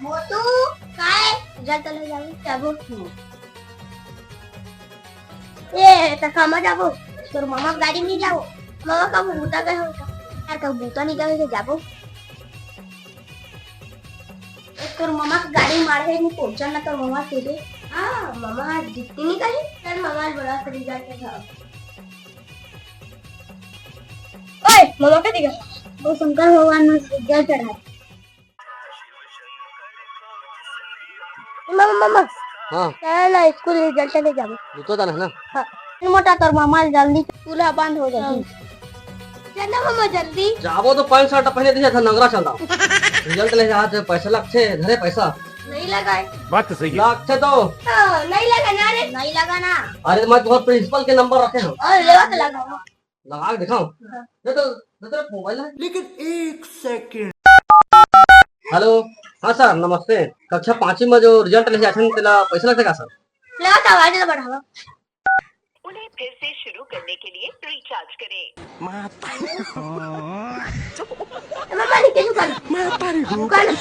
मोटू काय रिजल्ट ले जाबो ए तकामा जाबो तोर मामा गाड़ी नहीं जाओ मामा का बूता गए होगा यार का बूता नहीं गए जाबो तोर मामा की गाड़ी मारे नहीं पहुंचा ना तोर मामा तेरे हां मामा जितनी नहीं कही तेरे मामा बड़ा सा रिजल्ट था ओए मामा का दिखा वो शंकर भगवान ने रिजल्ट चढ़ा मामा मामा हाँ चल स्कूल रिजल्ट ले जाबो तो जाना है ना। हां मोटा तोर मामा जल्दी स्कूल बंद हो जाती चलना मामा जल्दी जाबो तो 5 शर्ट पहने दिया था नगरा चल रहा रिजल्ट ले जा पैसा लगते धरे पैसा नहीं लगा बात तो सही है। लगते तो नहीं लगा ना रे नहीं लगा ना अरे मैं बहुत प्रिंसिपल के नंबर रखे हैं और लेवा के लगा लगा के दिखाऊं दे तो मोबाइल है लेकिन एक सेकंड। हेलो हाँ सर नमस्ते कक्षा 5 में जो रिजल्ट ले जाते हैं तेला पैसा लगेगा सर लेवा तो आवाज तो बढ़ावा उन्हें फिर से शुरू करने के लिए रिचार्ज करें। मामा नीचे झुका दुकान